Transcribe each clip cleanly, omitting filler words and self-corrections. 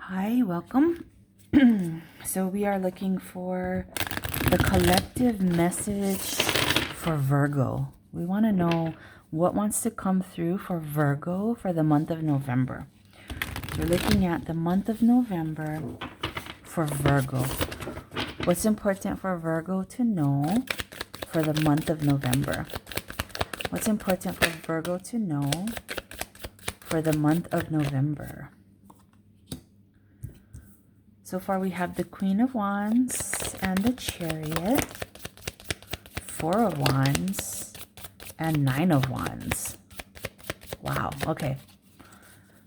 Hi, welcome. So we are looking for the collective message for Virgo. We want to know what wants to come through for Virgo for the month of November. We're looking at the month of November for Virgo. What's important for Virgo to know for the month of November? What's important for Virgo to know for the month of November? So far we have the Queen of Wands and the Chariot, Four of Wands, and Nine of Wands. Wow, okay.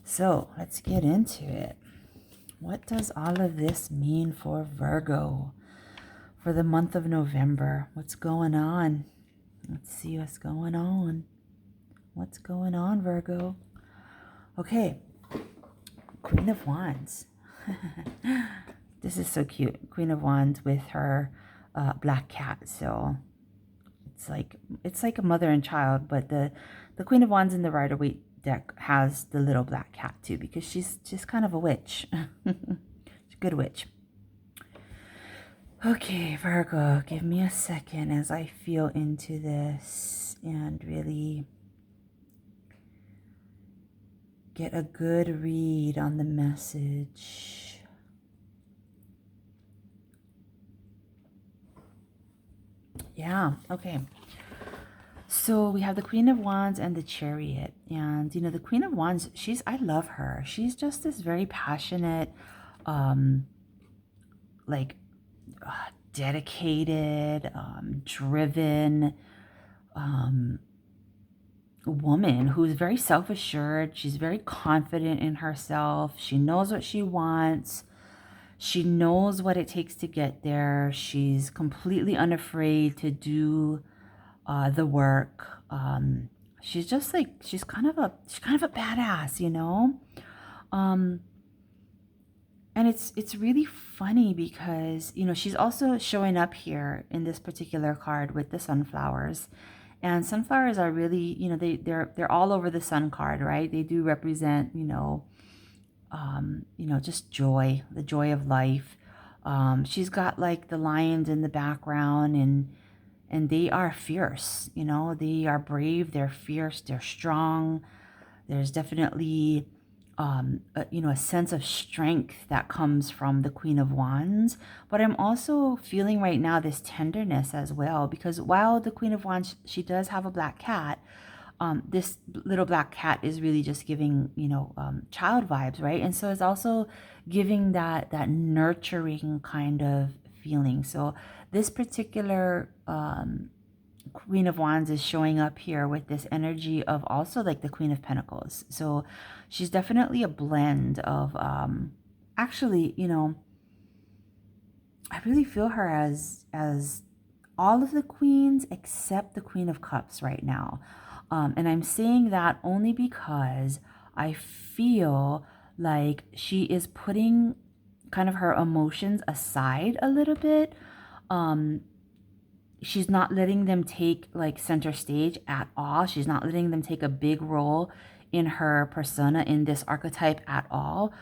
So let's get into it. What does all of this mean for Virgo for the month of November? What's going on? Let's see what's going on. What's going on, Virgo? Okay, Queen of Wands. This is so cute. Queen of Wands with her black cat. So it's like a mother and child, but the Queen of Wands in the Rider-Waite deck has the little black cat too, because she's just kind of a witch. She's a good witch. Okay, Virgo, give me a second as I feel into this and really get a good read on the message. Yeah, okay. So we have the Queen of Wands and the Chariot. And, you know, the Queen of Wands, I love her. She's just this very passionate, like, dedicated, driven, woman who's very self-assured. She's very confident in herself. She knows what she wants. She knows what it takes to get there. She's completely unafraid to do the work. She's just like, she's kind of a badass, you know? And it's really funny because, you know, she's also showing up here in this particular card with the sunflowers. And sunflowers are really, you know, they're all over the sun card, right? They do represent, you know, just joy, the joy of life. She's got like the lions in the background, and they are fierce, you know, they are brave, they're fierce, they're strong. There's definitely a sense of strength that comes from the Queen of Wands. But I'm also feeling right now this tenderness as well, because while the Queen of Wands, she does have a black cat, this little black cat is really just giving, child vibes, right? And so it's also giving that nurturing kind of feeling. So this particular Queen of Wands is showing up here with this energy of also like the Queen of Pentacles. So she's definitely a blend of, actually, you know, I really feel her as all of the queens except the Queen of Cups right now. And I'm saying that only because I feel like she is putting kind of her emotions aside a little bit. She's not letting them take like center stage at all. She's not letting them take a big role in her persona, in this archetype at all,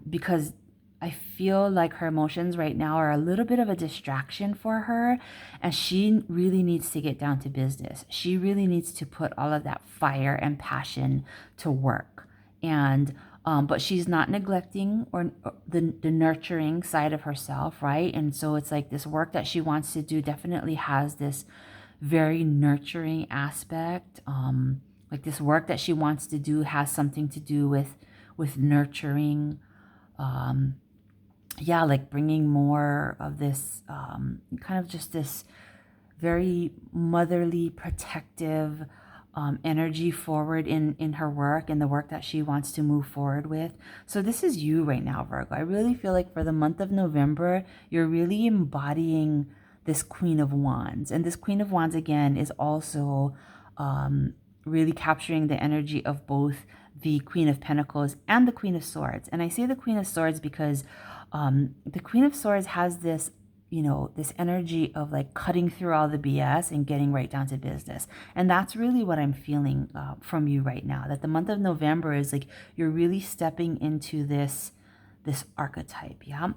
because I feel like her emotions right now are a little bit of a distraction for her, and she really needs to get down to business. She really needs to put all of that fire and passion to work. And but she's not neglecting or the nurturing side of herself, right? And so it's like this work that she wants to do definitely has this very nurturing aspect. Like this work that she wants to do has something to do with nurturing. Yeah, like bringing more of this kind of just this very motherly, protective energy forward in her work and the work that she wants to move forward with. So this is you right now, Virgo. I really feel like for the month of November, you're really embodying this Queen of Wands. And this Queen of Wands, again, is also really capturing the energy of both the Queen of Pentacles and the Queen of Swords. And I say the Queen of Swords because the Queen of Swords has this, you know, this energy of like cutting through all the BS and getting right down to business. And that's really what I'm feeling from you right now, that the month of November is like you're really stepping into this this archetype, yeah?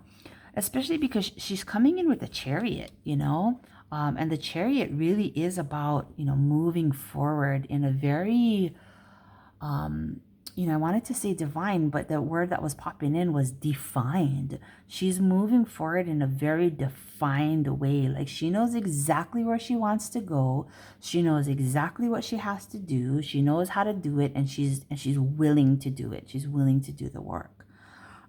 Especially because she's coming in with a chariot, and the chariot really is about, moving forward in a very, I wanted to say divine, but the word that was popping in was defined. She's moving forward in a very defined way. Like she knows exactly where she wants to go. She knows exactly what she has to do. She knows how to do it, and she's willing to do it. She's willing to do the work.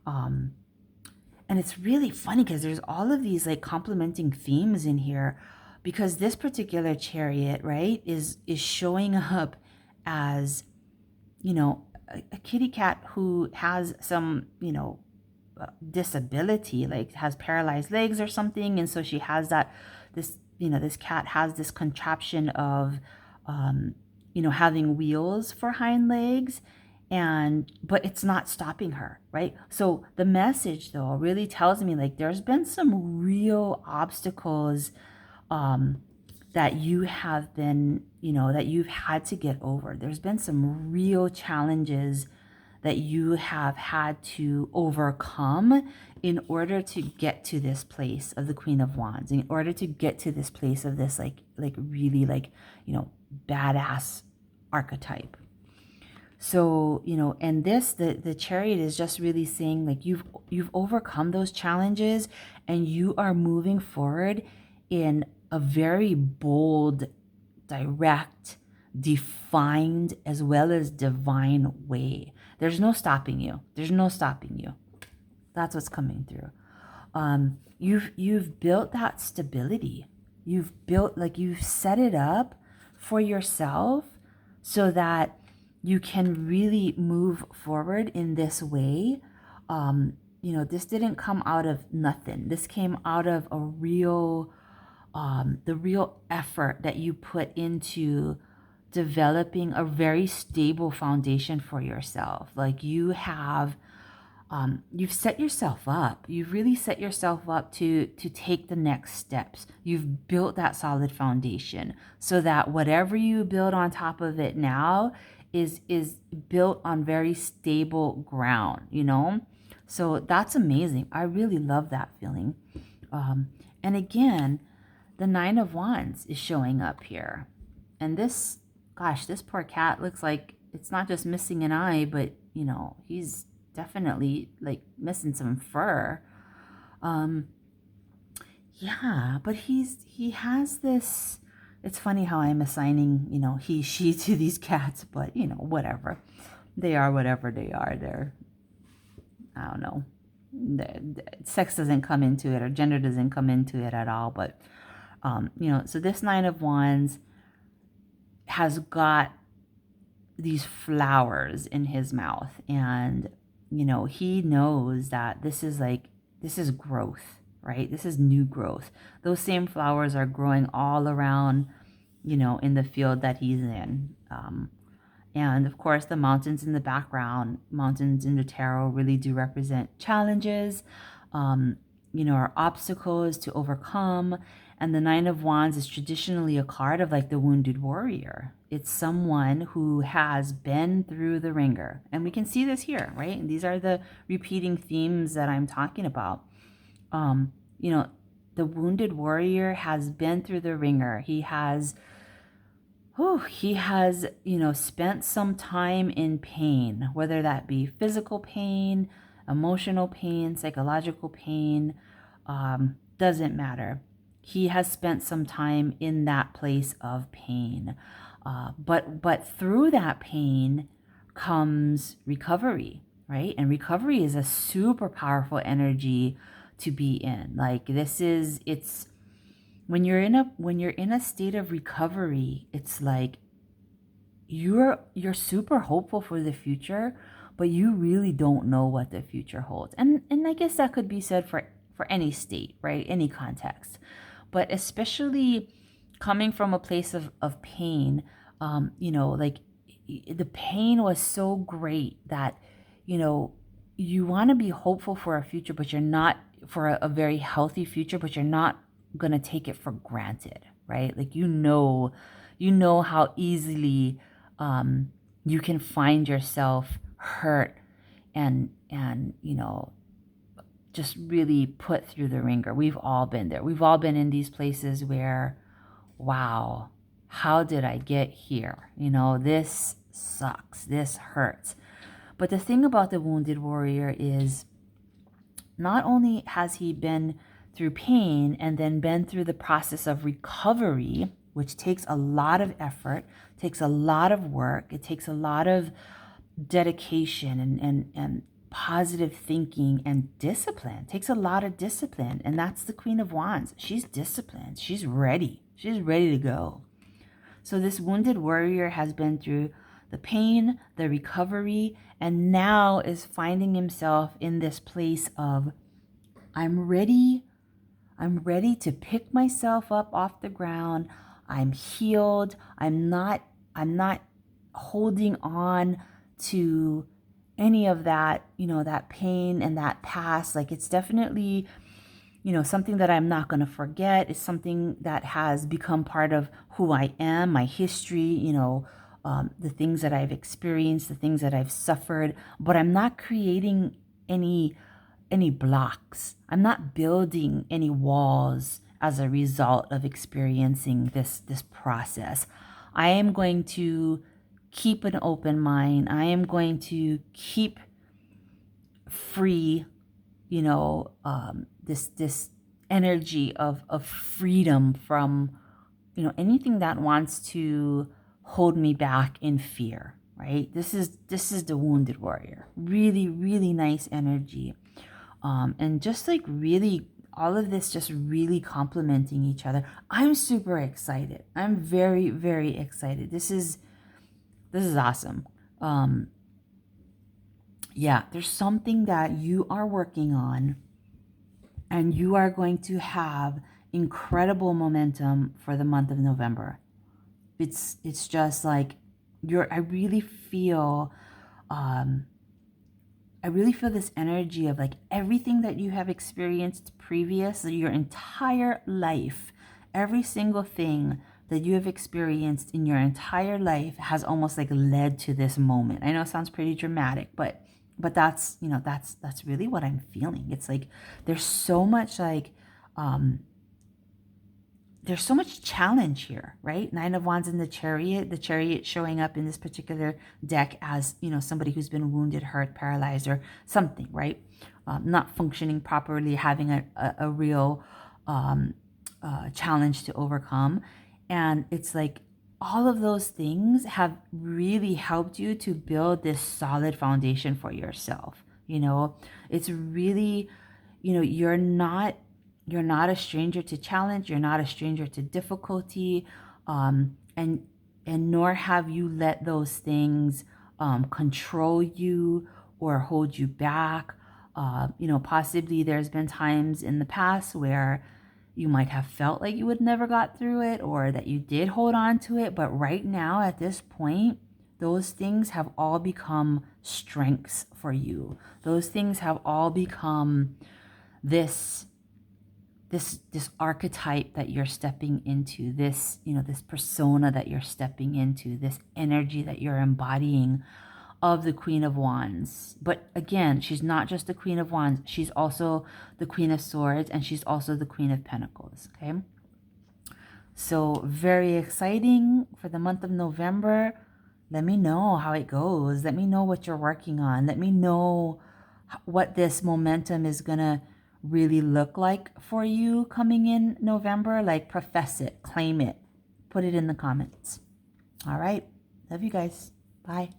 And it's really funny because there's all of these like complementing themes in here, because this particular chariot, right, is showing up as, a kitty cat who has some, disability, like has paralyzed legs or something. And so she has this cat has this contraption of, having wheels for hind legs, but it's not stopping her, right? So the message though really tells me like there's been some real obstacles that you have been, that you've had to get over. There's been some real challenges that you have had to overcome in order to get to this place of the Queen of Wands, in order to get to this place of this like really like, badass archetype. So, and the chariot is just really saying like you've overcome those challenges, and you are moving forward in a very bold, direct, defined, as well as divine way. There's no stopping you. There's no stopping you. That's what's coming through. You've built that stability. You've set it up for yourself so that you can really move forward in this way. This didn't come out of nothing. This came out of a real, the real effort that you put into developing a very stable foundation for yourself. Like you've set yourself up. You've really set yourself up to take the next steps. You've built that solid foundation so that whatever you build on top of it now is built on very stable ground, So that's amazing. I really love that feeling. And again, the Nine of Wands is showing up here. And this poor cat looks like it's not just missing an eye, but, he's definitely like missing some fur. Yeah, but he has this, it's funny how I'm assigning, he, she to these cats, but, whatever. They are whatever they are. I don't know. Sex doesn't come into it, or gender doesn't come into it at all. But, so this Nine of Wands has got these flowers in his mouth, and, he knows that this is growth, right? This is new growth. Those same flowers are growing all around, in the field that he's in. And of course, the mountains in the background, mountains in the tarot really do represent challenges, or obstacles to overcome. And the Nine of Wands is traditionally a card of like the wounded warrior. It's someone who has been through the ringer. And we can see this here, right? And these are the repeating themes that I'm talking about. The wounded warrior has been through the ringer. He has, spent some time in pain, whether that be physical pain, emotional pain, psychological pain, doesn't matter. He has spent some time in that place of pain. But through that pain comes recovery, right? And recovery is a super powerful energy to be in. Like it's when you're in a state of recovery, it's like you're super hopeful for the future, but you really don't know what the future holds. And I guess that could be said for any state, right? Any context. But especially coming from a place of pain, like the pain was so great that, you want to be hopeful for a future, but you're not, for a very healthy future, but you're not going to take it for granted, right? Like, you know how easily you can find yourself hurt and just really put through the ringer. We've all been there. We've all been in these places where, wow, how did I get here? This sucks. This hurts. But the thing about the wounded warrior is not only has he been through pain and then been through the process of recovery, which takes a lot of effort, takes a lot of work, it takes a lot of dedication and positive thinking and discipline. It takes a lot of discipline. And that's the Queen of Wands. She's disciplined. She's ready. She's ready to go. So this wounded warrior has been through the pain, the recovery, and now is finding himself in this place of, I'm ready to pick myself up off the ground. I'm healed. I'm not holding on to any of that, that pain and that past. Like, it's definitely, something that I'm not going to forget. It's something that has become part of who I am, my history, the things that I've experienced, the things that I've suffered, but I'm not creating any blocks. I'm not building any walls as a result of experiencing this this I am going to keep an open mind. I am going to keep free, this energy of freedom from, anything that wants to hold me back in fear, right? This is the wounded warrior. Really, really nice energy. And just like really, all of this just really complementing each other. I'm super excited. I'm very, very excited. This is awesome. Yeah, there's something that you are working on, and you are going to have incredible momentum for the month of November. It's just like I really feel this energy of like everything that you have experienced previously, your entire life, every single thing that you have experienced in your entire life has almost like led to this moment. I know it sounds pretty dramatic, but that's, that's really what I'm feeling. It's like there's so much there's so much challenge here, right? Nine of Wands in the Chariot showing up in this particular deck as, somebody who's been wounded, hurt, paralyzed, or something, right? Not functioning properly, having a real challenge to overcome. And it's like all of those things have really helped you to build this solid foundation for yourself. It's really, you're not a stranger to challenge. You're not a stranger to difficulty. And nor have you let those things control you or hold you back. Possibly there's been times in the past where you might have felt like you would never got through it, or that you did hold on to it. But right now, at this point, those things have all become strengths for you. Those things have all become this archetype that you're stepping into, this persona that you're stepping into, this energy that you're embodying of the Queen of Wands. But again, she's not just the Queen of Wands. She's also the Queen of Swords, and she's also the Queen of Pentacles, okay? So very exciting for the month of November. Let me know how it goes. Let me know what you're working on. Let me know what this momentum is going to really look like for you coming in November. Like, profess it, claim it, put it in the comments. All right. Love you guys. Bye.